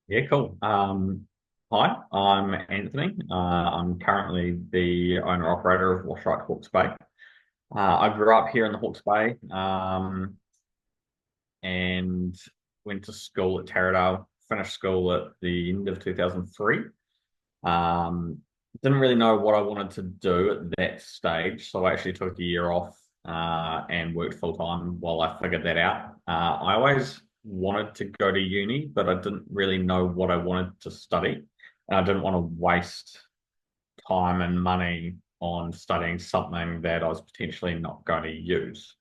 Yeah, cool. Hi, I'm Anthony. I'm currently the owner operator of Wash Rite Hawkes Bay. I grew up here in the Hawke's Bay, and went to school at Taradale. Finished school at the end of 2003. Um, didn't really know what I wanted to do at that stage, so I actually took a year off and worked full time while I figured that out. I always wanted to go to uni, but I didn't really know what I wanted to study, and I didn't want to waste time and money on studying something that I was potentially not going to use.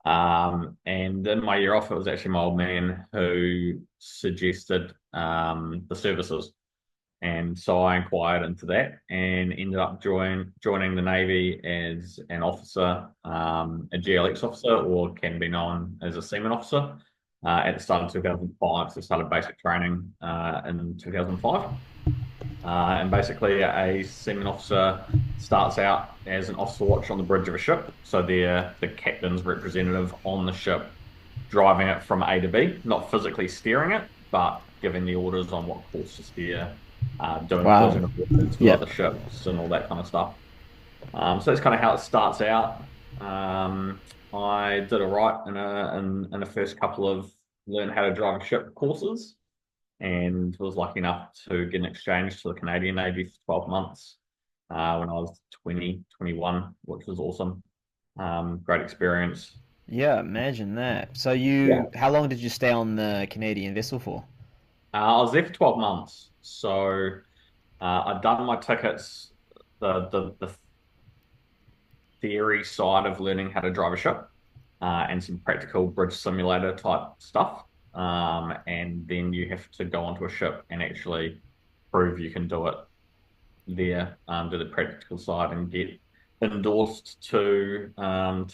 And in my year off, it was actually my old man who suggested the services. And so I inquired into that and ended up joining the Navy as an officer, a GLX officer, or can be known as a seaman officer. At the start of 2005, so I started basic training in 2005. And basically, a seaman officer starts out as an officer watch on the bridge of a ship. So they're the captain's representative on the ship, driving it from A to B, not physically steering it, but giving the orders on what course to steer, doing Wow. collision avoidance with Yep. other ships and all that kind of stuff. So that's kind of how it starts out. I did all right in the first couple of learn how to drive a ship courses, and was lucky enough to get an exchange to the Canadian Navy for 12 months when I was 20, 21, which was awesome. Great experience. Yeah, imagine that. So Yeah. how long did you stay on the Canadian vessel for? I was there for 12 months. So I'd done my tickets, the theory side of learning how to drive a ship, and some practical bridge simulator type stuff. And then you have to go onto a ship and actually prove you can do it there, do the practical side and get endorsed to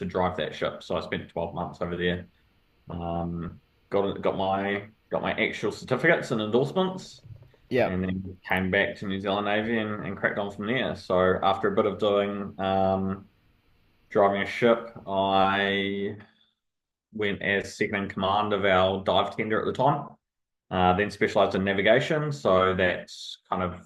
drive that ship. So I spent 12 months over there. Got my actual certificates and endorsements, Yep. and then came back to New Zealand Navy and cracked on from there. So after a bit of doing driving a ship, I went as second in command of our dive tender at the time. Then specialised in navigation, so that's kind of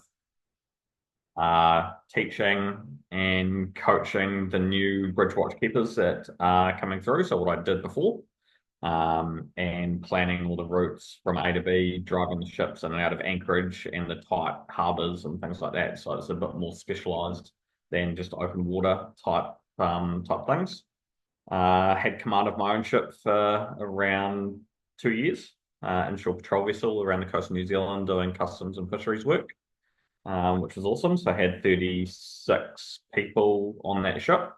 teaching and coaching the new bridge watch keepers that are coming through. So what I did before, and planning all the routes from A to B, driving the ships in and out of anchorage and the tight harbours and things like that. So it's a bit more specialised than just open water type things. Had command of my own ship for around 2 years, inshore patrol vessel around the coast of New Zealand doing customs and fisheries work, which was awesome. So I had 36 people on that ship,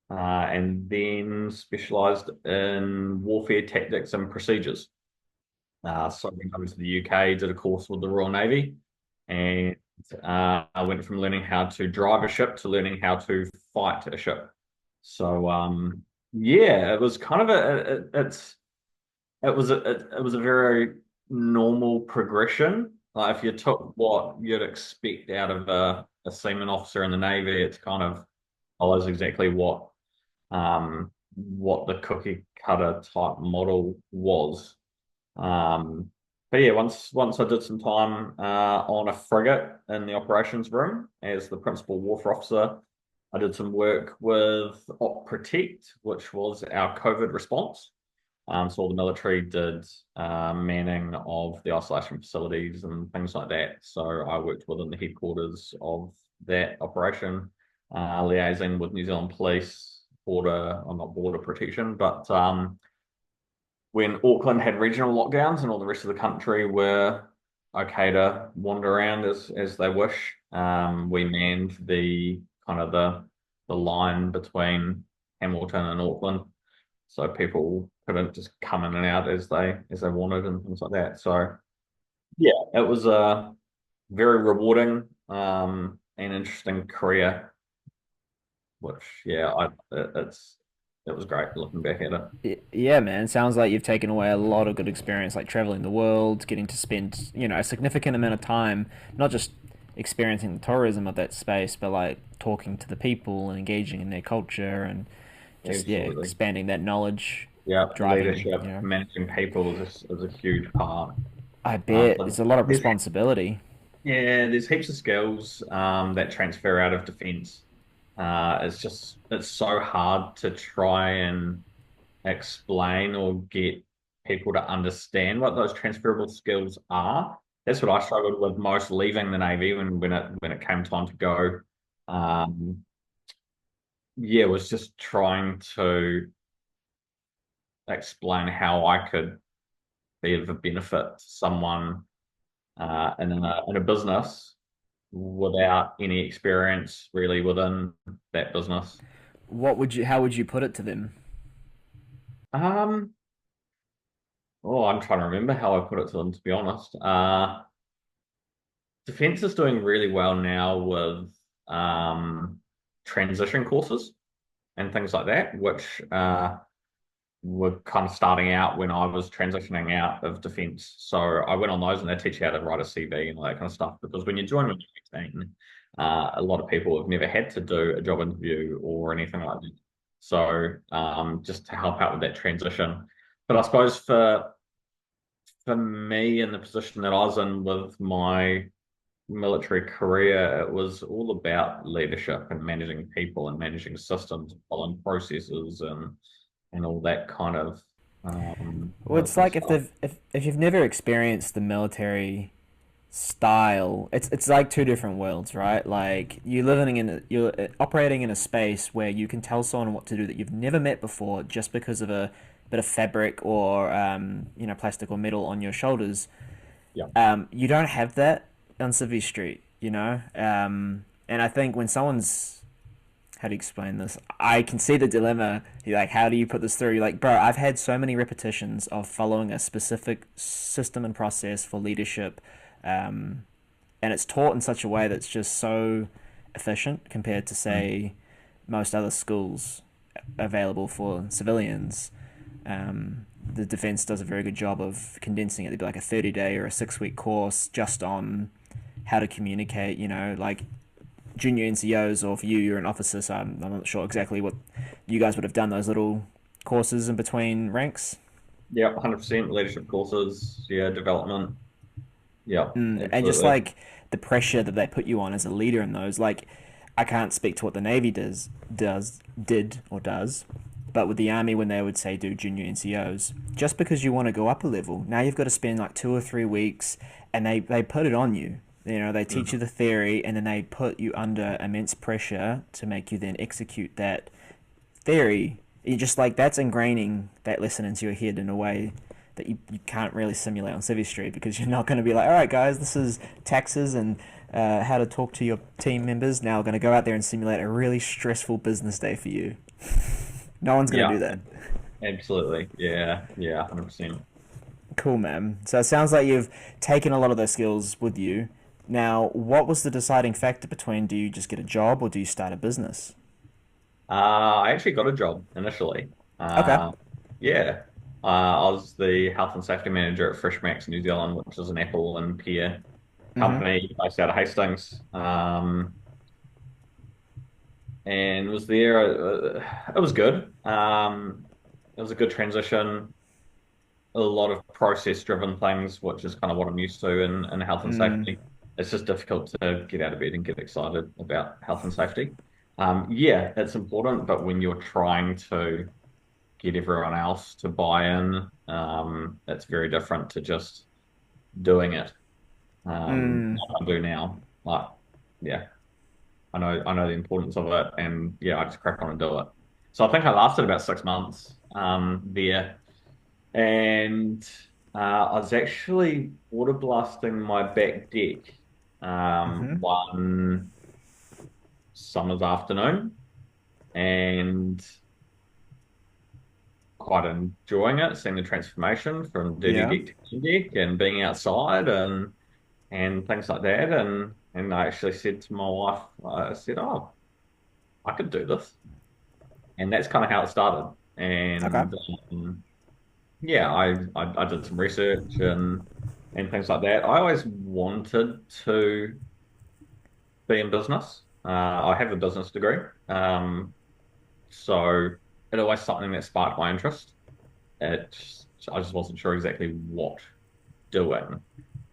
and then specialised in warfare tactics and procedures. So I went over to the UK, did a course with the Royal Navy, and I went from learning how to drive a ship to learning how to fight a ship. So yeah, it was kind of it was a very normal progression. Like if you took what you'd expect out of a seaman officer in the Navy, it's kind of follows exactly what the cookie cutter type model was. Um, but yeah, once I did some time on a frigate in the operations room as the principal wharf officer, I did some work with Op Protect, which was our COVID response. So all the military did manning of the isolation facilities and things like that. So I worked within the headquarters of that operation, liaising with New Zealand Police, border, or not border protection, but when Auckland had regional lockdowns and all the rest of the country were okay to wander around as they wish, we manned the kind of the line between Hamilton and Auckland, so people couldn't just come in and out as they wanted and things like that. So yeah, it was a very rewarding and interesting career, which yeah, it was great looking back at it. Yeah, man. Sounds like you've taken away a lot of good experience, like traveling the world, getting to spend, a significant amount of time, not just experiencing the tourism of that space, but like talking to the people and engaging in their culture and just, yeah, Absolutely. expanding that knowledge, Yeah, driving, leadership, managing people is a huge part. I bet But it's a lot of there's, responsibility. yeah, there's heaps of skills that transfer out of defense. It's so hard to try and explain or get people to understand what those transferable skills are. That's what I struggled with most leaving the Navy when it came time to go. Um, yeah, was just trying to explain how I could be of a benefit to someone in a business without any experience really within that business. How would you put it to them? Um, I'm trying to remember how I put it to them, to be honest. Defense is doing really well now with transition courses and things like that, which were kind of starting out when I was transitioning out of defense. So I went on those and they teach you how to write a CV and all that kind of stuff. Because when you join when you're 18, a lot of people have never had to do a job interview or anything like that. So just to help out with that transition. But I suppose for me in the position that I was in with my military career, it was all about leadership and managing people and managing systems, following processes and all that kind of Well, it's like stuff. if you've never experienced the military style, it's like two different worlds, right? Like you're operating in a space where you can tell someone what to do that you've never met before just because of a bit of fabric or plastic or metal on your shoulders. Yeah, You don't have that on Civvy Street, and I think when someone's how do you explain this? I can see the dilemma. You're like, how do you put this through? You're like, bro, I've had so many repetitions of following a specific system and process for leadership, um, and it's taught in such a way that's just so efficient compared to, mm, say, most other schools available for civilians. The defense does a very good job of condensing it. It'd be like a 30-day or a 6-week course just on how to communicate, like junior NCOs, or for you, you're an officer, so I'm not sure exactly what you guys would have done those little courses in between ranks. yeah, 100% leadership courses, yeah, development, yeah, And just absolutely. like the pressure that they put you on as a leader in those, like I can't speak to what the Navy did or does, but with the Army when they would say do junior NCOs, just because you want to go up a level, now you've got to spend like 2 or 3 weeks, and they put it on you. They teach you Mhm. the theory, and then they put you under immense pressure to make you then execute that theory. You just like that's ingraining that lesson into your head in a way that you can't really simulate on Civvy Street, because you're not going to be like, all right, guys, this is taxes and how to talk to your team members. Now we're going to go out there and simulate a really stressful business day for you. No one's going to do Yeah, that. absolutely. Yeah, yeah, 100%. Cool, man. So it sounds like you've taken a lot of those skills with you. Now, what was the deciding factor between do you just get a job or do you start a business? I actually got a job initially. Okay. Yeah, I was the health and safety manager at Freshmax New Zealand, which is an apple and pear Mm-hmm. company based out of Hastings. And was there. It was good. It was a good transition. A lot of process-driven things, which is kind of what I'm used to in health and Mm. safety. It's just difficult to get out of bed and get excited about health and safety. Yeah, it's important, but when you're trying to get everyone else to buy in, it's very different to just doing it. Mm. Like I do now. Like, yeah, I know the importance of it, and yeah, I just crack on and do it. So I think I lasted about 6 months there, and I was actually water blasting my back deck Mm-hmm. one summer's afternoon, and quite enjoying it, seeing the transformation from dirty Yeah. deck to clean deck, and being outside and things like that. And I actually said to my wife, I said, "Oh, I could do this," and that's kind of how it started. Okay. And yeah, I did some research and things like that. I always wanted to be in business. I have a business degree, so it always something that sparked my interest. I just wasn't sure exactly what. doing.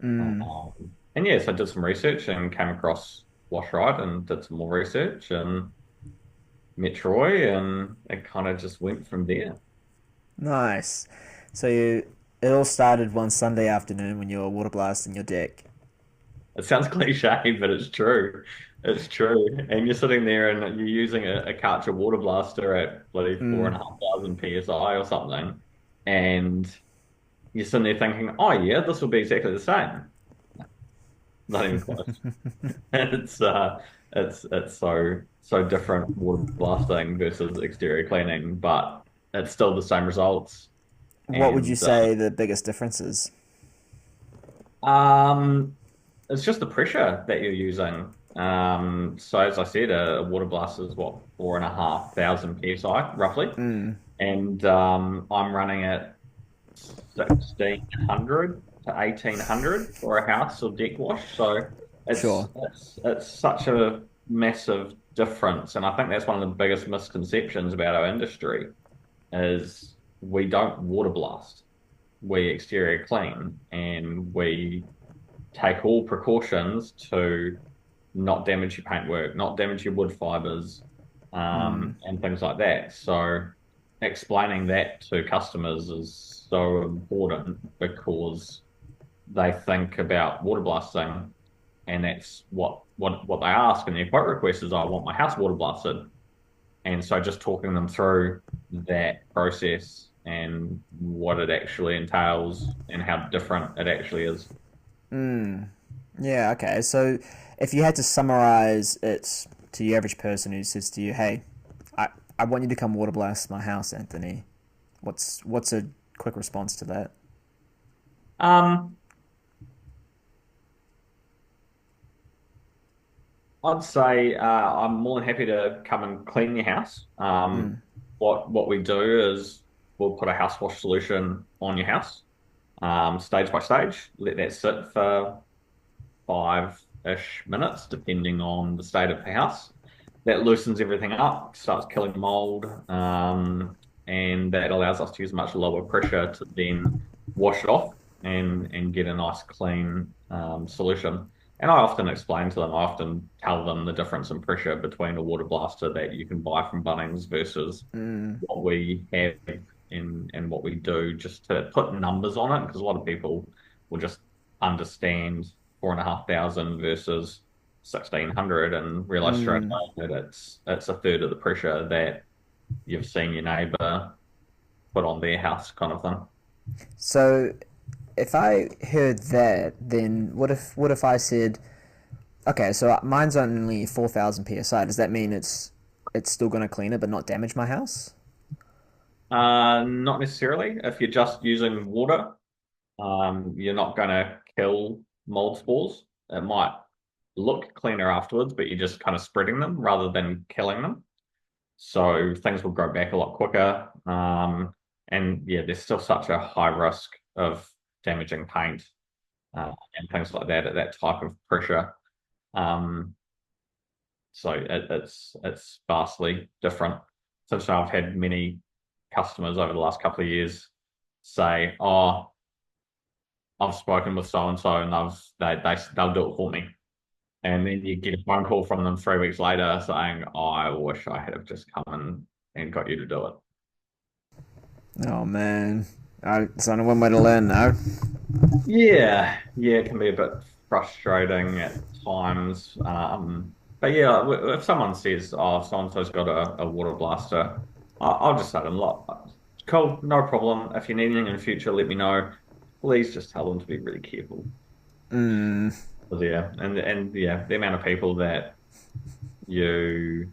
Mm. And yes, I did some research and came across Wash Rite and did some more research and met Troy, and it kind of just went from there. Nice. So it all started one Sunday afternoon when you were water blasting your deck. It sounds cliche, but it's true. It's true. And you're sitting there and you're using a Karcher water blaster at bloody four and Mm. a half thousand PSI or something. And you're sitting there thinking, oh yeah, this will be exactly the same. Not even close. It's it's so different water blasting versus exterior cleaning, but it's still the same results. What would you And say the biggest difference is? it's just the pressure that you're using. So as I said, a water blast is what 4,500 psi roughly, Mm. and I'm running at 1,600 to 1,800 for a house or deck wash. So Sure. it's such a massive difference, and I think that's one of the biggest misconceptions about our industry is we don't water blast, we exterior clean, and we take all precautions to not damage your paintwork, not damage your wood fibers, Mm. and things like that. So explaining that to customers is so important because they think about water blasting, and that's what they ask in their quote request is, I want my house water blasted. And so just talking them through that process and what it actually entails and how different it actually is. Mm. Yeah, okay. So if you had to summarize it to the average person who says to you, "Hey, I, I want you to come water blast my house, Anthony," what's a quick response to that? Um, I'd say I'm more than happy to come and clean your house. Mm. What we do is we'll put a house wash solution on your house, stage by stage. Let that sit for 5-ish minutes, depending on the state of the house. That loosens everything up, starts killing mold, and that allows us to use much lower pressure to then wash it off and get a nice clean solution. And I often explain to them, I often tell them the difference in pressure between a water blaster that you can buy from Bunnings versus Mm. what we have and what we do, just to put numbers on it, because a lot of people will just understand 4,500 versus 1,600 and realize straight Mm. away that it's a third of the pressure that you've seen your neighbor put on their house, kind of thing. So if I heard that, then what if I said, okay, so mine's only 4,000 psi. Does that mean it's still going to clean it but not damage my house? Not necessarily. If you're just using water, you're not going to kill mold spores. It might look cleaner afterwards, but you're just kind of spreading them rather than killing them. So things will grow back a lot quicker. And yeah, there's still such a high risk of damaging paint and things like that at that type of pressure. Um, so it's vastly different. So I've had many customers over the last couple of years say, "Oh, I've spoken with so and so, and they'll do it for me." And then you get a phone call from them 3 weeks later saying, "Oh, I wish I had have just come and got you to do it." Oh man, it's only one way to learn, no? Yeah, it can be a bit frustrating at times. But yeah, if someone says, "Oh, so and so's got a water blaster," I'll just say to them, "Look, cool, no problem. If you need anything in the future, let me know. Please just tell them to be really careful." Mm. 'Cause, yeah, and yeah, the amount of people that you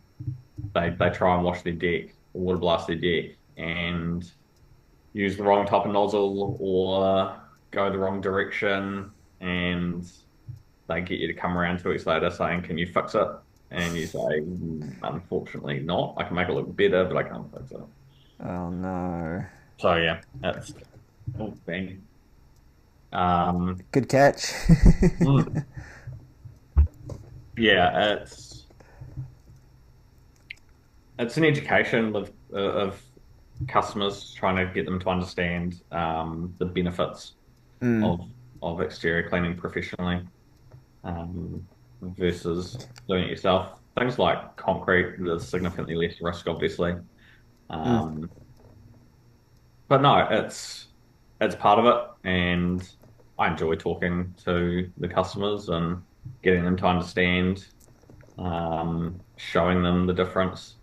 they try and wash their deck, water blast their deck, and use the wrong type of nozzle or go the wrong direction, and they get you to come around 2 weeks later saying, "Can you fix it?" And you say, Unfortunately not. I can make it look better, but I can't fix it." Oh no. So yeah, that's oh bang. Um, Good catch. mm, yeah, it's an education of customers, trying to get them to understand the benefits Mm. of of exterior cleaning professionally, versus doing it yourself. Things like concrete, there's significantly less risk, obviously. Mm. Um, but no, it's part of it, and I enjoy talking to the customers and getting them to understand, showing them the difference.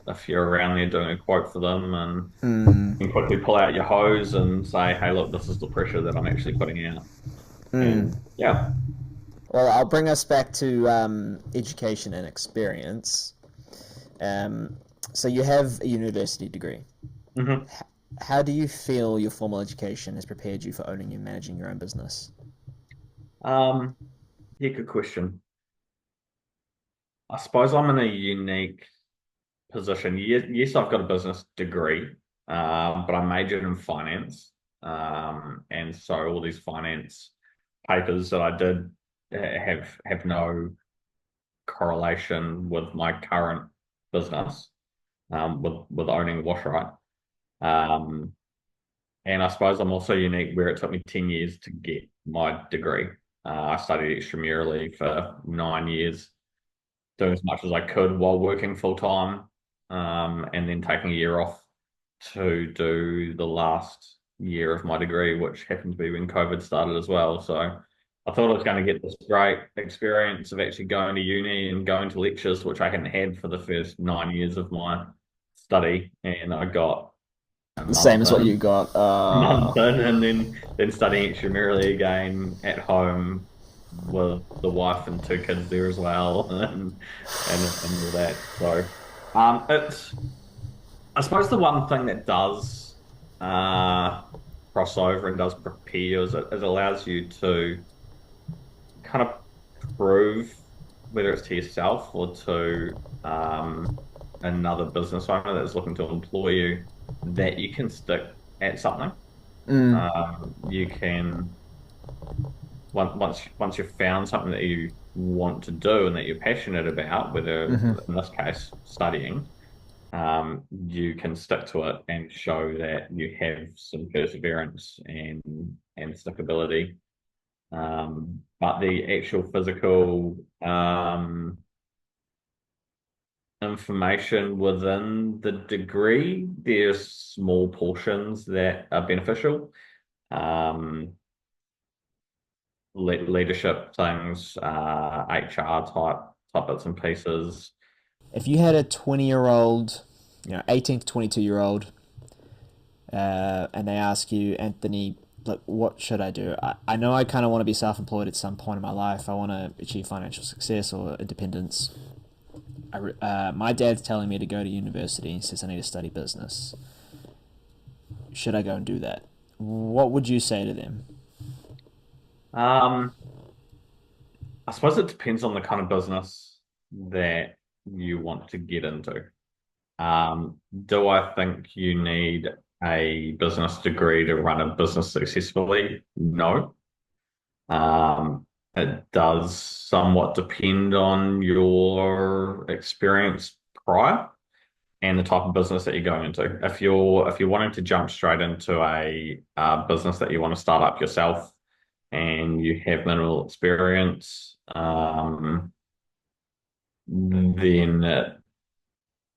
If you're around there doing a quote for them, and Mm. you can quickly pull out your hose and say, "Hey, look, this is the pressure that I'm actually putting out." And yeah. Well, I'll bring us back to education and experience. Um, so you have a university degree. hmm How do you feel your formal education has prepared you for owning and managing your own business? Um, yeah, good question. I suppose I'm in a unique position. Yes, I've got a business degree, but I majored in finance. And so all these finance papers that I did have no correlation with my current business, with owning Wash Rite. Um, and I suppose I'm also unique where it took me 10 years to get my degree. I studied extramurally for 9 years, doing as much as I could while working full time, and then taking a year off to do the last year of my degree, which happened to be when COVID started as well. So I thought I was going to get this great experience of actually going to uni and going to lectures, which I hadn't had for the first 9 years of my study, and I got a The same month as what you in, got. month in, and then studying extramurally again at home with the wife and two kids there as well, and all that. So, it's I suppose the one thing that does uh cross over and does prepare you is it allows you to kind of prove, whether it's to yourself or to another business owner that's looking to employ you, that you can stick at something. Mm. You can, once you've found something that you want to do and that you're passionate about, whether Hmm. in this case studying, you can stick to it and show that you have some perseverance and stickability. But the actual physical information within the degree, there's small portions that are beneficial. Um, leadership things, HR type bits and pieces. If you had a 20-year-old, 18 to 22-year-old, and they ask you, Anthony, look, what should I do? I know I kind of want to be self-employed at some point in my life. I want to achieve financial success or independence. My dad's telling me to go to university. He says I need to study business. Should I go and do that? What would you say to them? Um, I suppose it depends on the kind of business that you want to get into. Do I think you need a business degree to run a business successfully? No. It does somewhat depend on your experience prior and the type of business that you're going into. If you're wanting to jump straight into a business that you want to start up yourself and you have minimal experience, then it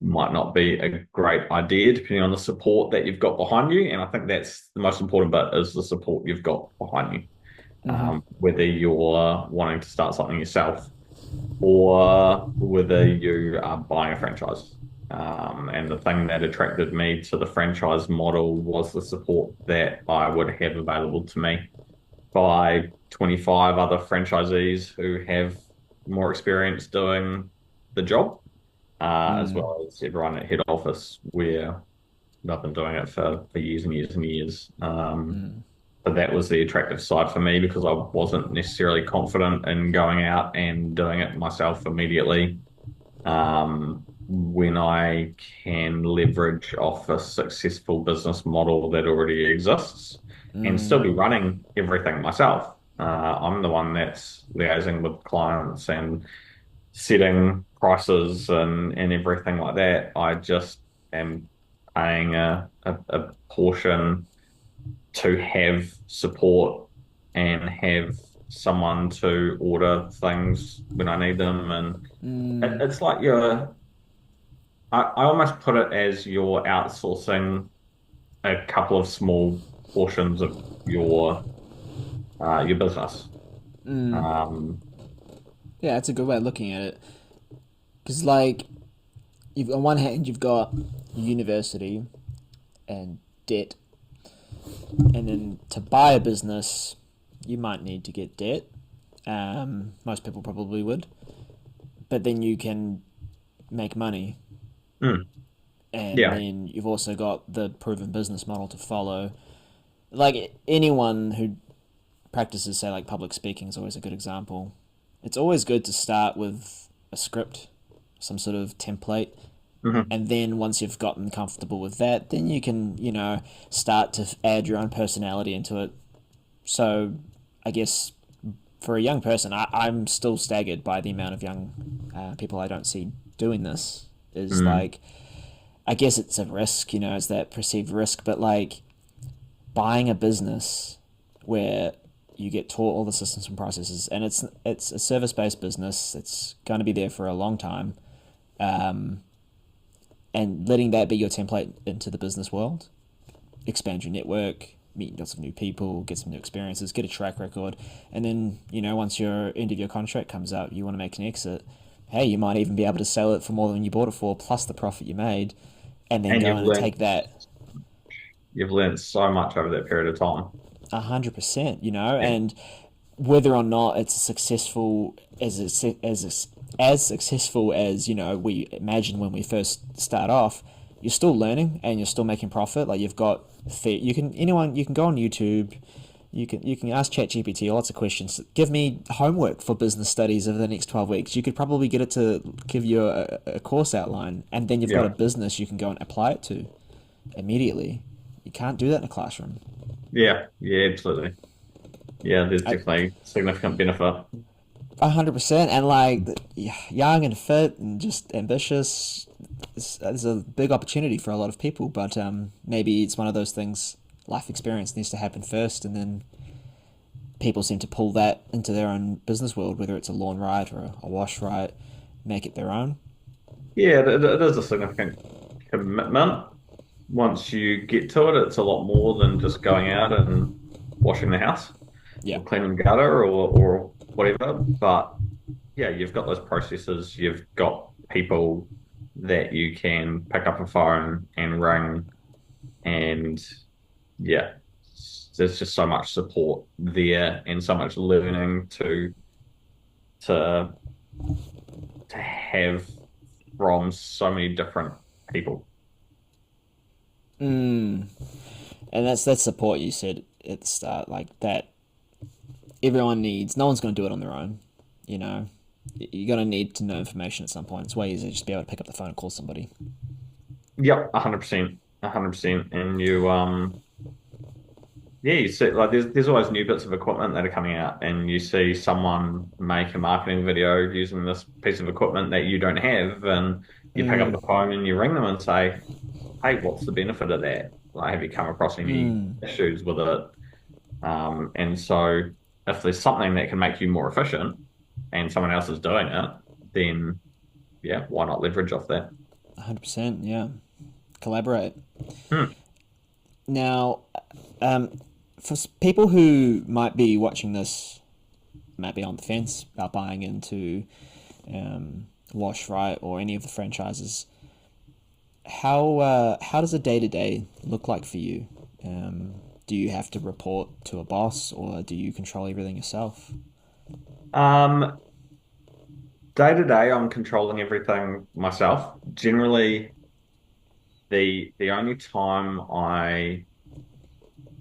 might not be a great idea depending on the support that you've got behind you. And I think that's the most important bit is the support you've got behind you. Mm-hmm. Whether you're wanting to start something yourself or whether you are buying a franchise. And the thing that attracted me to the franchise model was the support that I would have available to me by 25 other franchisees who have more experience doing the job, as Mm. well as everyone at head office where I've been doing it for years and years and years. Mm. But that was the attractive side for me because I wasn't necessarily confident in going out and doing it myself immediately. When I can leverage off a successful business model that already exists and still Mm. be running everything myself. I'm the one that's liaising with clients and setting prices and everything like that. I just am paying a portion to have support and have someone to order things when I need them. And Mm, it's like I almost put it as you're outsourcing a couple of small portions of your business. mm. Um, Yeah, that's a good way of looking at it. Because, like, you've on one hand you've got university and debt, and then to buy a business, you might need to get debt. Most people probably would, but then you can make money, mm, and yeah. then you've also got the proven business model to follow. Like anyone who practices, say, like public speaking is always a good example. It's always good to start with a script, some sort of template, Mhm. and then once you've gotten comfortable with that, then you can, start to add your own personality into it. So, I guess for a young person, I'm still staggered by the amount of young people I don't see doing this. Is Mm. like, I guess it's a risk, it's that perceived risk, but like buying a business where you get taught all the systems and processes, and it's a service based business. It's going to be there for a long time, um, and letting that be your template into the business world, expand your network, meet lots of new people, get some new experiences, get a track record, and then once your end of your contract comes up, you want to make an exit. Hey, you might even be able to sell it for more than you bought it for, plus the profit you made, and then And go in and take that you've learned so much over that period of time. 100%. Yeah. And whether or not it's successful as successful as we imagine when we first start off, you're still learning and you're still making profit. Like you've got you can go on YouTube, you can ask ChatGPT lots of questions. Give me homework for business studies over the next 12 weeks. You could probably get it to give you a course outline, and then you've got a Yeah. business you can go and apply it to immediately. You can't do that in a classroom. Yeah. Yeah, absolutely. Yeah, there's I, definitely significant benefit. 100%, and like young and fit and just ambitious. It's a big opportunity for a lot of people, but maybe it's one of those things. Life experience needs to happen first, and then people seem to pull that into their own business world, whether it's a lawn ride or a wash rite, make it their own. Yeah, it is a significant commitment. Once you get to it, it's a lot more than just going out and washing the house Yeah. or cleaning the gutter or whatever. But yeah, you've got those processes, you've got people that you can pick up a phone and ring, and yeah, there's just so much support there and so much learning to to have from so many different people. Mm. And that's support you said at the start, like that everyone needs. No one's going to do it on their own. You know, you're going to need to know information at some point. It's way easier just to be able to pick up the phone and call somebody. Yep, 100%, 100%. And yeah, you see, like there's always new bits of equipment that are coming out, and you see someone make a marketing video using this piece of equipment that you don't have, and you pick up Mm. the phone and you ring them and say, "Hey, what's the benefit of that? Like, have you come across any Mm. issues with it?" And so, if there's something that can make you more efficient, and someone else is doing it, then yeah, why not leverage off that? 100%. Yeah. Collaborate. Hmm. Now, um, for people who might be watching this, might be on the fence about buying into Wash Rite or any of the franchises, how does a day to day look like for you? Do you have to report to a boss, or do you control everything yourself? Um, Day to day, I'm controlling everything myself. Generally, the only time I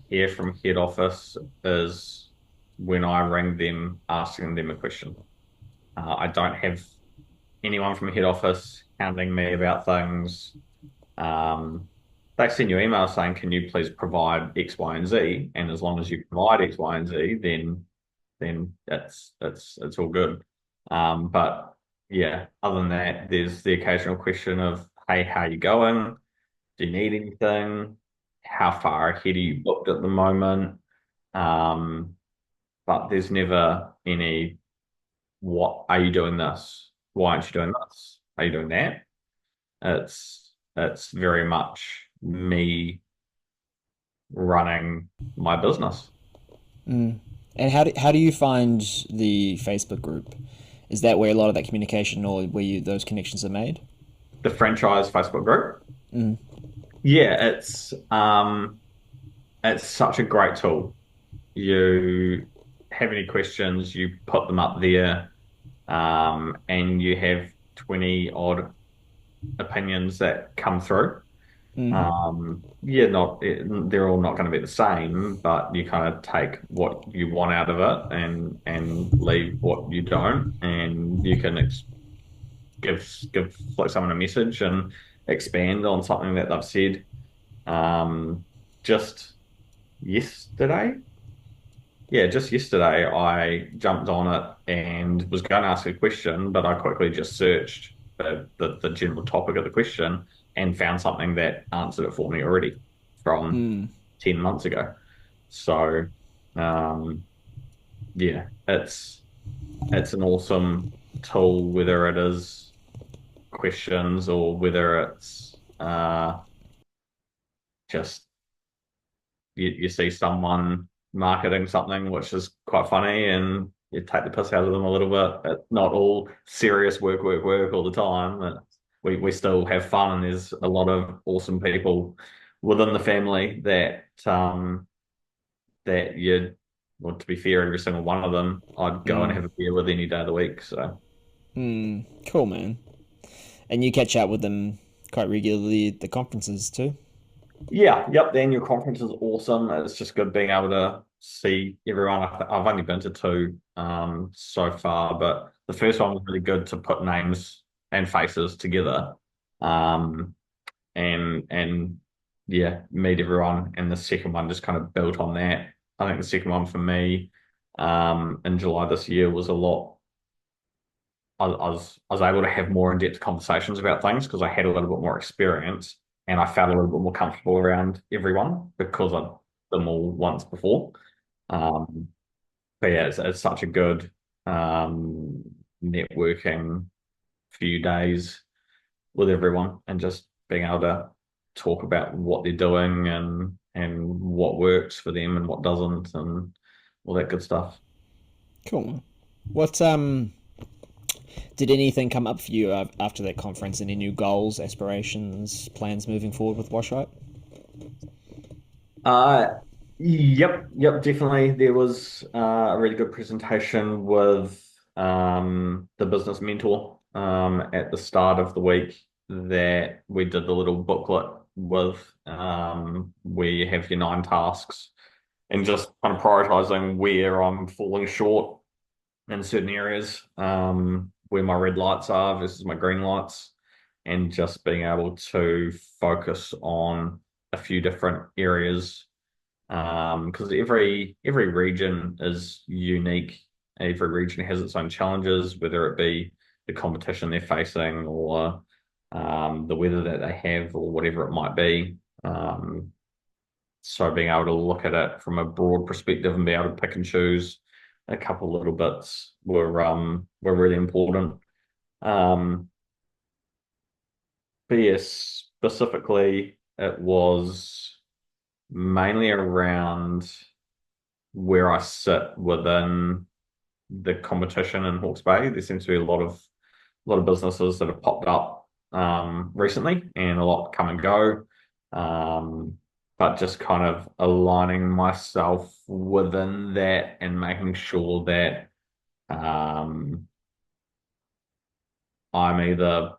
hear from head office is when I ring them asking them a question. I don't have anyone from head office hounding me about things. Um, they send you emails saying, "Can you please provide X, Y, and Z?" And as long as you provide X, Y, and Z, then it's all good. But yeah, other than that, there's the occasional question of, "Hey, how you going? Do you need anything? How far ahead are you booked at the moment?" Um, but there's never any, what are you doing this? Why aren't you doing this? Are you doing that? It's very much me running my business. Mm. And how do you find the Facebook group? Is that where a lot of that communication or where those connections are made? The franchise Facebook group. Mm. Yeah, it's such a great tool. You have any questions, you put them up there, and you have 20 odd opinions that come through. Mm. Yeah, they're all not going to be the same, but you kind of take what you want out of it and leave what you don't, and you can give like someone a message and expand on something that they've said. Just yesterday, yeah, just yesterday, I jumped on it and was going to ask a question, but I quickly just searched the general topic of the question and found something that answered it for me already from Mm. 10 months ago. So, um, yeah, it's an awesome tool, whether it is questions or whether it's just you see someone marketing something which is quite funny and you take the piss out of them a little bit. It's not all serious work, work, work all the time. We still have fun and there's a lot of awesome people within the family that you well to be fair, every single one of them I'd go and Mm. have a beer with any day of the week. So Mm. Cool, man. And you catch up with them quite regularly at the conferences too? yeah, yep, the annual conference is awesome. It's just good being able to see everyone. I've only been to two so far, but the first one was really good to put names and faces together. Um, and yeah, meet everyone. And the second one just kind of built on that. I think the second one for me in July this year was a lot. I was able to have more in-depth conversations about things because I had a little bit more experience and I felt a little bit more comfortable around everyone because I'd done them all once before. Um, but yeah, it's such a good um, networking few days with everyone and just being able to talk about what they're doing and what works for them and what doesn't and all that good stuff. Cool, man. What did anything come up for you after that conference? Any new goals, aspirations, plans moving forward with Wash Rite? Uh, yep, definitely. There was a really good presentation with the business mentor at the start of the week that we did the little booklet with where you have your 9 tasks and just kind of prioritizing where I'm falling short in certain areas, where my red lights are versus my green lights, and just being able to focus on a few different areas because every region is unique. Every region has its own challenges, whether it be the competition they're facing or the weather that they have or whatever it might be. So being able to look at it from a broad perspective and be able to pick and choose a couple little bits were really important. Um, but yes, specifically, it was mainly around where I sit within the competition in Hawke's Bay. There seems to be a lot of businesses that have popped up recently, and a lot come and go. Um, but just kind of aligning myself within that and making sure that um, I'm either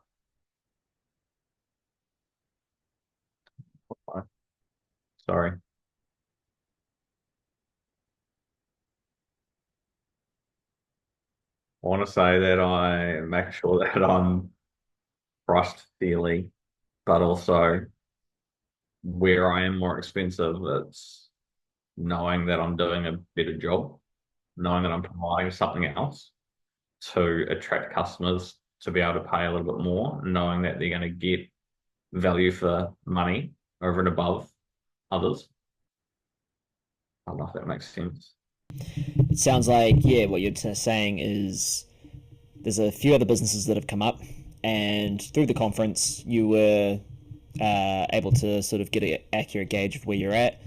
sorry, I want to say that I make sure that I'm priced fairly, but also where I am more expensive, it's knowing that I'm doing a better job, knowing that I'm providing something else to attract customers to be able to pay a little bit more, knowing that they're going to get value for money over and above others. I don't know if that makes sense. It sounds like, yeah, what you're saying is there's a few other businesses that have come up, and through the conference, you were able to sort of get an accurate gauge of where you're at,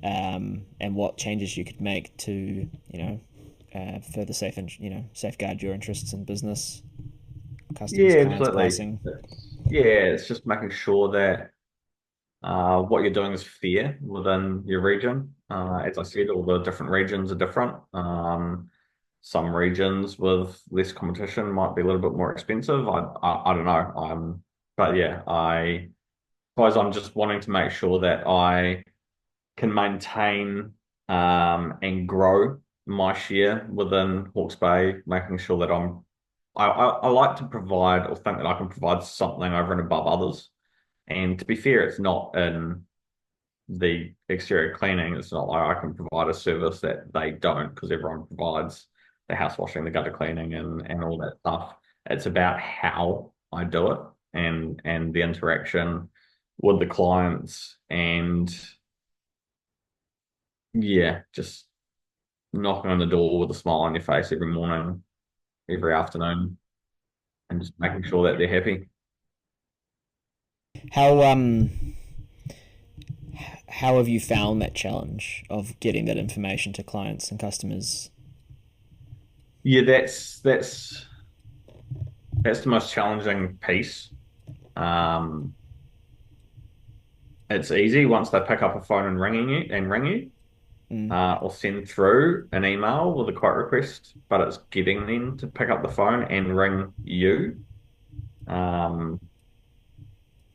and what changes you could make to, further safeguard your interests in business, customers, Yeah, clients, absolutely. pricing. It's just making sure that what you're doing is fair within your region. As I said, all the different regions are different. Some regions with less competition might be a little bit more expensive. I don't know. But yeah, I suppose I'm just wanting to make sure that I can maintain and grow my share within Hawke's Bay, making sure that I like to provide or think that I can provide something over and above others. And to be fair, it's not in the exterior cleaning. It's not like I can provide a service that they don't because everyone provides the house washing, the gutter cleaning, and all that stuff. It's about how I do it and the interaction with the clients and yeah, just knocking on the door with a smile on your face every morning, every afternoon, and just making sure that they're happy. How how have you found that challenge of getting that information to clients and customers? Yeah, that's the most challenging piece. Um, it's easy once they pick up a phone and ring you, Mm, or send through an email with a quote request, but it's getting them to pick up the phone and ring you, um,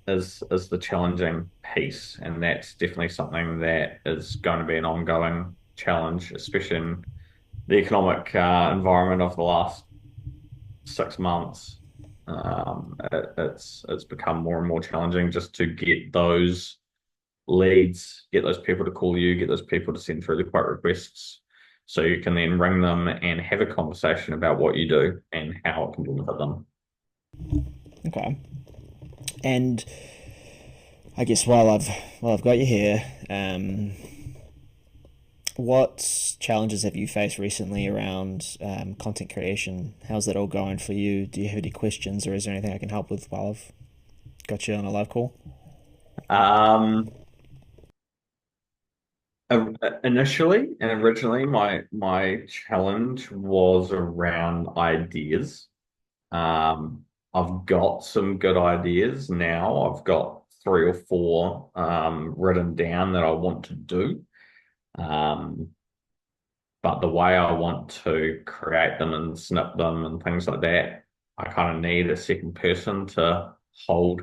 is the challenging piece, and that's definitely something that is going to be an ongoing challenge, especially in the economic environment of the last 6 months. It's become more and more challenging just to get those leads, get those people to call you, get those people to send through the quote requests, so you can then ring them and have a conversation about what you do and how it can benefit them. okay. And I guess while I've got you here, what challenges have you faced recently around content creation? How's that all going for you? Do you have any questions, or is there anything I can help with while I've got you on a live call? Um, Initially and originally, my challenge was around ideas. I've got some good ideas now. I've got three or four written down that I want to do. Um, but the way I want to create them and snip them and things like that, I kind of need a second person to hold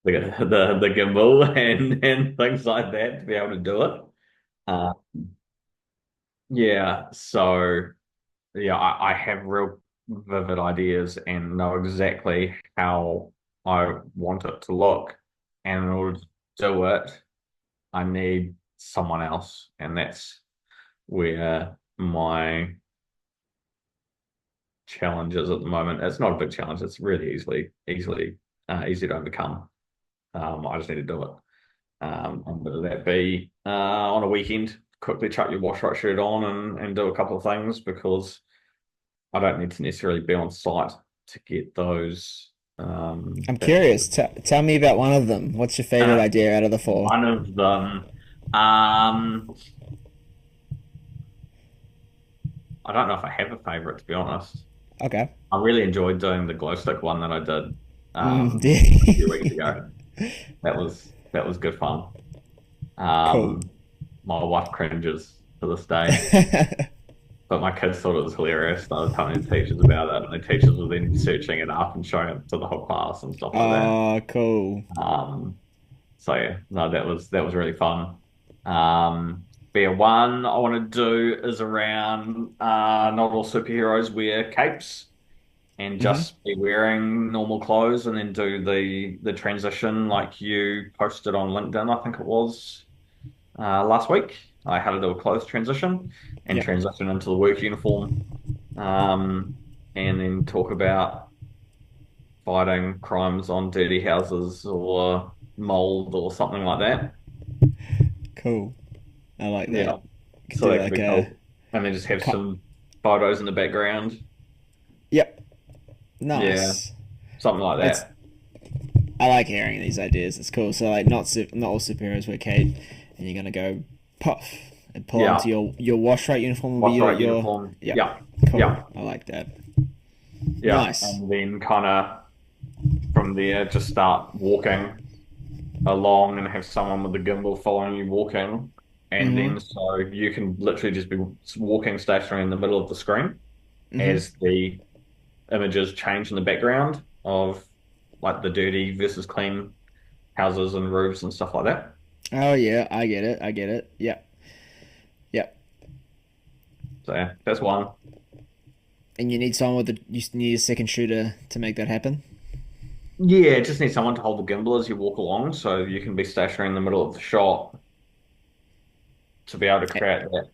the gimbal and things like that to be able to do it. Uh, yeah, so yeah, I have real vivid ideas and know exactly how I want it to look. And in order to do it, I need someone else, and that's where my challenges at the moment. It's not a big challenge. It's really easy to overcome. I just need to do it. And whether that be on a weekend, quickly chuck your wash right shirt on and do a couple of things because I don't need to necessarily be on site to get those. I'm curious. Tell me about one of them. What's your favorite idea out of the four? One of them. Um, I don't know if I have a favorite to be honest. Okay. I really enjoyed doing the glow stick one that I did Mm, a few weeks ago. That was good fun. cool. Um, my wife cringes to this day, but my kids thought it was hilarious. They were telling the teachers about it, and the teachers were then searching it up and showing it to the whole class and stuff like that. Oh, cool. Um, so yeah, no, that was really fun. Bear one I want to do is around not all superheroes wear capes and Mm-hmm. just be wearing normal clothes and then do the transition like you posted on LinkedIn, I think it was last week. I had to do a clothes transition and Yep. transition into the work uniform, um, and then talk about fighting crimes on dirty houses or mold or something like that. Cool. I like that. Yeah, Could so do that could like be a cool. and then just have Cut. some photos in the background. Yep. Yeah, Nice. something like That's that. I like hearing these ideas. It's cool. So like not all superheroes wear cape, and you're gonna go puff and pull onto Yeah, your wash rate uniform will be Wash Rite your uniform. yep. Yeah, Cool. yeah, I like that. yeah, Nice. and then kind of from there just start walking along and have someone with the gimbal following you walking, and Mhm. then so you can literally just be walking stationary in the middle of the screen Mhm. as the images change in the background of like the dirty versus clean houses and roofs and stuff like that. Oh yeah, I get it. I get it. Yep. Yep. So yeah, that's one. And you need someone with you need a second shooter to make that happen. Yeah, just need someone to hold the gimbal as you walk along, so you can be stationary in the middle of the shot to be able to create that.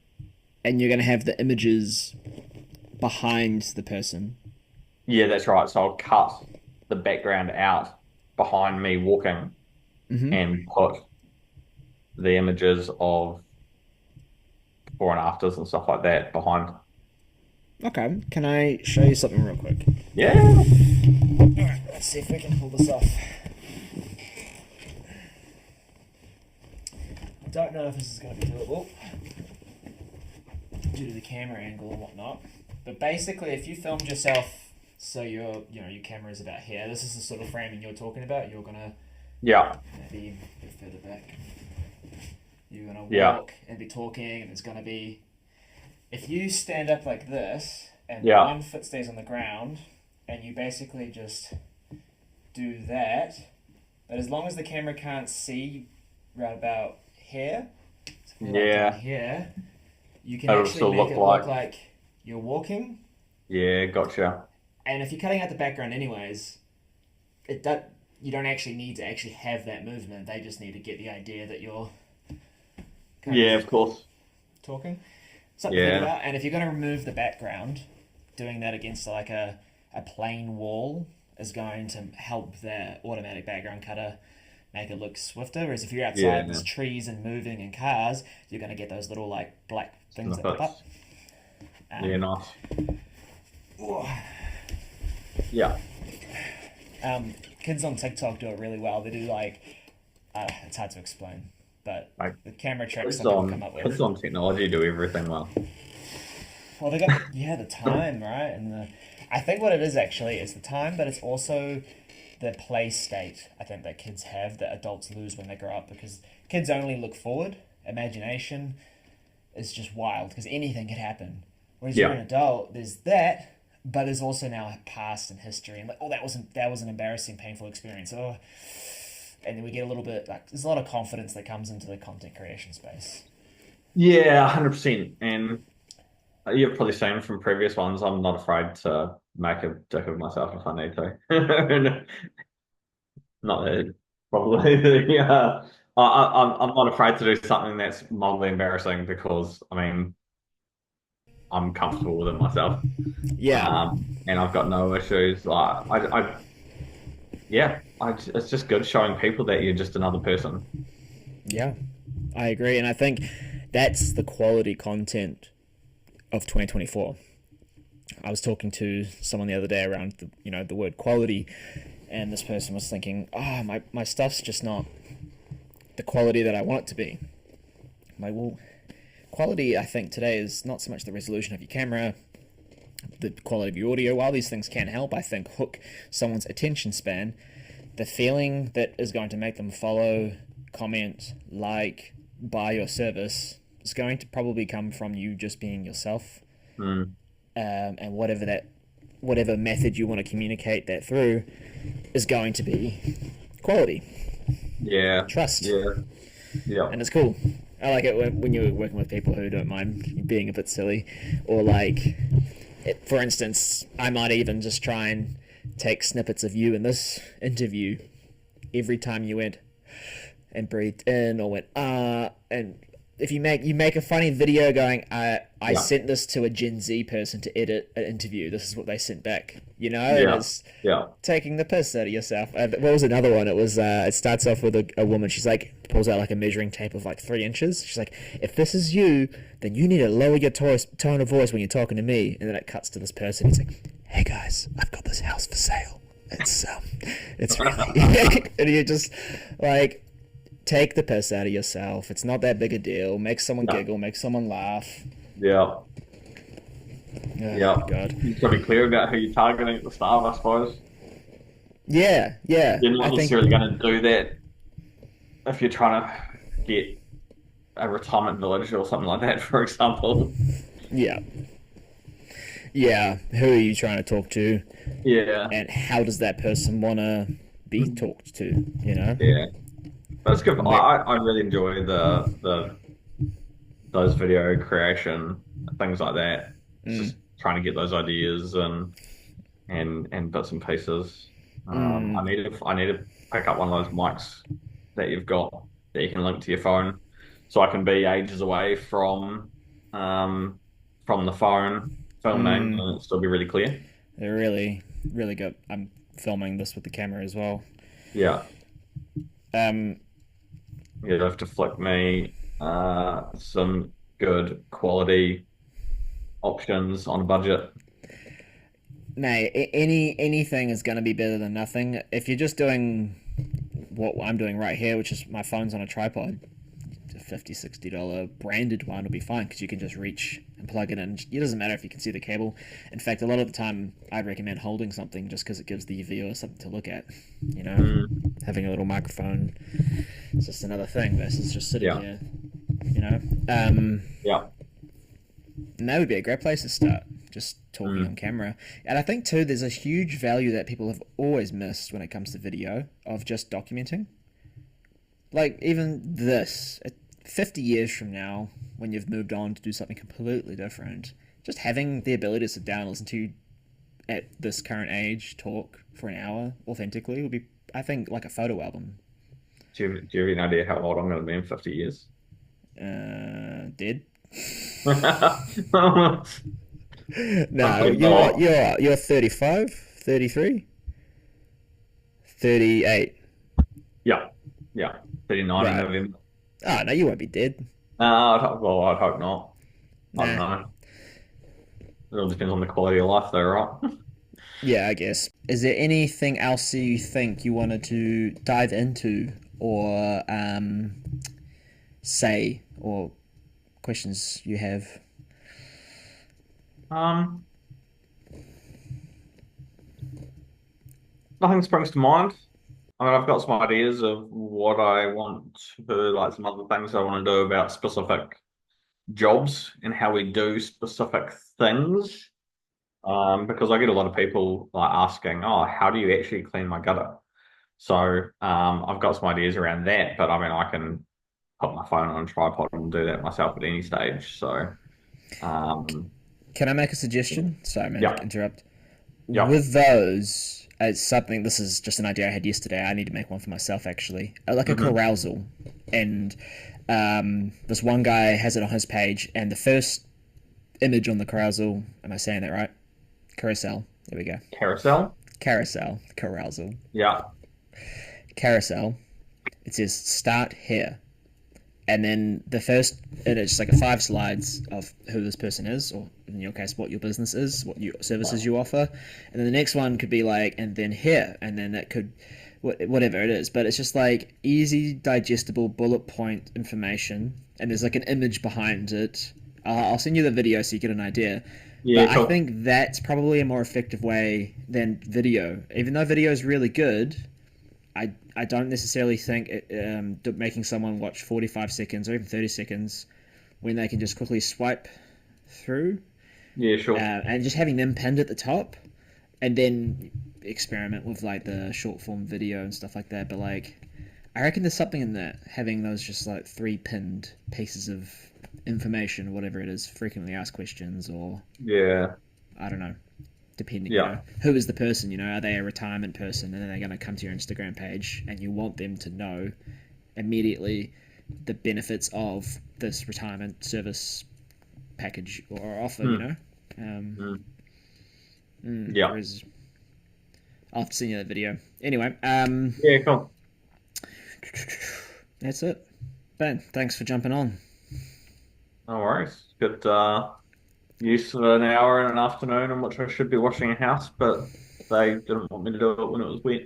And you're gonna have the images behind the person. Yeah, that's right. So I'll cut the background out behind me walking Mhm. and put the images of before and afters and stuff like that behind. Okay. Can I show you something real quick? Yeah. Let's see if we can pull this off. I don't know if this is going to be doable due to the camera angle and whatnot. But basically, if you filmed yourself, so your camera is about here. This is the sort of framing you're talking about. You're gonna Yeah. maybe a bit further back. You're gonna Yeah. walk and be talking, and it's gonna be. If you stand up like this, and Yeah. one foot stays on the ground, and you basically just do that, but as long as the camera can't see right about here, so if you're like down Yeah. here, you can It'll actually still make look it look like, like you're walking. yeah, gotcha. And if you're cutting out the background anyways, it does, you don't actually need to actually have that movement. They just need to get the idea that you're kind of Yeah, of course. talking. Something to think Yeah. about. And if you're going to remove the background, doing that against like a plain wall is going to help the automatic background cutter make it look swifter. Whereas if you're outside, Yeah. there's trees and moving and cars, you're going to get those little like black things that pop up. Snippets. Yeah, Um, nice. Yeah. Kids on TikTok do it really well. They do like, it's hard to explain, but Like the camera tricks kids some people come up kids with. on technology do everything well. Well, they got the time right, and I think what it is actually is the time, but it's also the play state. I think that kids have that adults lose when they grow up because kids only look forward. Imagination is just wild because anything could happen. Whereas you're an Yeah. adult, there's that, but there's also now a past and history, and like, oh, that was an embarrassing, painful experience. Oh, and then we get a little bit like there's a lot of confidence that comes into the content creation space. Yeah, 100%. And you've probably seen from previous ones, I'm not afraid to make a dick of myself if I need to. Not that probably yeah. I'm not afraid to do something that's mildly embarrassing because I mean I'm comfortable with it myself. Yeah, And I've got no issues. Yeah, it's just good showing people that you're just another person. yeah, I agree, and I think that's the quality content of 2024. I was talking to someone the other day around the word quality, and this person was thinking, "Oh, my stuff's just not the quality that I want it to be." I'm like, well, quality I think today is not so much the resolution of your camera, the quality of your audio. While these things can help, I think hook someone's attention span, the feeling that is going to make them follow, comment, like, buy your service is going to probably come from you just being yourself, Mm, and whatever method you want to communicate that through is going to be quality, yeah, trust, yeah, yeah, and it's cool. I like it when you're working with people who don't mind being a bit silly, or like, for instance, I might even just try and take snippets of you in this interview every time you went and breathed in or went and if you make a funny video going, I Yeah, sent this to a Gen Z person to edit an interview. This is what they sent back, and yeah, it's yeah. taking the piss out of yourself. What was another one? It starts off with a woman. She's like pulls out like a measuring tape of like 3 inches. She's like, if this is you, then you need to lower your tone of voice when you're talking to me. And then it cuts to this person. He's like, hey guys, I've got this house for sale. It's really, and you just like take the piss out of yourself. It's not that big a deal. Make someone Yeah, giggle, make someone laugh. yeah, Oh yeah. god. You've got to be clear about who you're targeting at the start, I suppose. Yeah, yeah. You're I not think necessarily going to do that if you're trying to get a retirement village or something like that, for example. yeah. Yeah. Who are you trying to talk to? Yeah, And how does that person wanna be talked to, you know? yeah. That's good. I, Wait. I really enjoy the those video creation things like that. It's Mm, just trying to get those ideas and bits and pieces. mm, I need to pick up one of those mics that you've got that you can link to your phone, so I can be ages away um from the phone filming mm. and it'll still be really clear. They're really, really good. I'm filming this with the camera as well. Yeah, Um, you'd have to flick me some good quality options on a budget. mate, anything is gonna be better than nothing. If you're just doing what I'm doing right here, which is my phone's on a tripod, a $50, $60 branded one will be fine because you can just reach and plug it in. It doesn't matter if you can see the cable. In fact, a lot of the time, I'd recommend holding something just because it gives the viewer something to look at. You know, Mm, having a little microphone is just another thing versus just sitting yeah, here. You know, um, yeah. and that would be a great place to start. Just talking on Mm, camera. And I think too, there's a huge value that people have always missed when it comes to video of just documenting. Like even this, 50 years from now, when you've moved on to do something completely different, just having the ability to sit down and listen to you at this current age talk for an hour authentically would be, I think, like a photo album. do you have any idea how old I'm going to be in 50 years? Dead. No, Hopefully not. you're 35, 33, 38. Yeah, yeah. 39 in Right. November. Oh no, you won't be dead. Well, I'd hope not. I don't Nah. know. It all depends on the quality of life, though, right? Yeah, I guess. Is there anything else you think you wanted to dive into or say or questions you have? Um, Nothing springs to mind. I mean, I've got some ideas of what I want to, like some other things I want to do about specific jobs and how we do specific things. Because I get a lot of people like asking, "Oh, how do you actually clean my gutter?" So, I've got some ideas around that, but I mean, I can put my phone on a tripod and do that myself at any stage. So, um, Can I make a suggestion? Sorry, man, to yeah, interrupt. yeah, With those, it's something. This is just an idea I had yesterday. I need to make one for myself actually, like a hmm carousel. And this one guy has it on his page, and the first image on the carousel. Am I saying that right? Carousel. There we go. carousel, Carousel. Carousel. yeah, Carousel. It says start here. And then the first, and it's like a 5 slides of who this person is, or in your case, what your business is, what services you offer. And then the next one could be like, and then here, and then that could, whatever it is. But it's just like easy, digestible, bullet point information. And there's like an image behind it. I'll send you the video so you get an idea. yeah, But I cool, think that's probably a more effective way than video. Even though video is really good, I don't necessarily think making someone watch 45 seconds or even 30 seconds when they can just quickly swipe through yeah, sure, and just having them pinned at the top and then experiment with like the short form video and stuff like that. But like, I reckon there's something in that having those just like 3 pinned pieces of information, whatever it is, frequently asked questions, or yeah, I don't know, depending, yeah, who is the person, are they a retirement person and then they're going to come to your Instagram page and you want them to know immediately the benefits of this retirement service package or offer. Mm, mm, yeah. Whereas I'll have to send you that video. Anyway, Yeah, cool. that's it. Ben, thanks for jumping on. No worries. Good use of an hour in an afternoon in which I should be washing a house, but they didn't want me to do it when it was wet.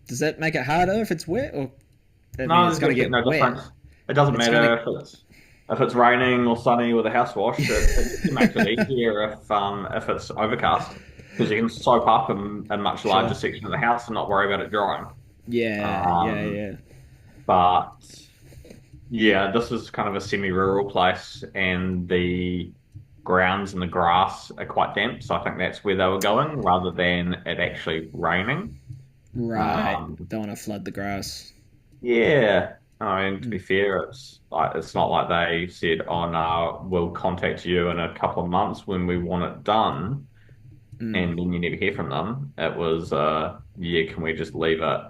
Does that make it harder if it's wet, or I mean No, it's there's going to absolutely get no wet? difference. It doesn't It's going to. matter if it's raining or sunny with a house wash. It makes it easier if it's overcast because you can soap up a much larger Sure. section of the house and not worry about it drying. Yeah, yeah, Um, yeah. but yeah, this is kind of a semi-rural place, and the grounds and the grass are quite damp. So I think that's where they were going rather than it actually raining. Right. Um, Don't want to flood the grass. Yeah, I mean, to be Mm, fair, it's not like they said, "Oh no, we'll contact you in a couple of months when we want it done," mm, and then you never hear from them. It was, "Yeah, can we just leave it?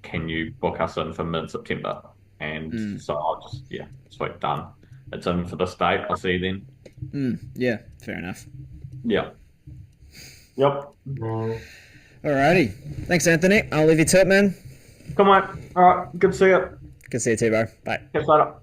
Can you book us in for mid-September?" And mm, so I'll just, yeah, sweet, done. It's in for this date. I'll see you then. yeah, fair enough. Yeah. Yep. Mm. Alrighty. Thanks, Anthony. I'll leave you to it, man. Come on. All right. Good to see you. Good to see you too, bro. Bye. Catch you later.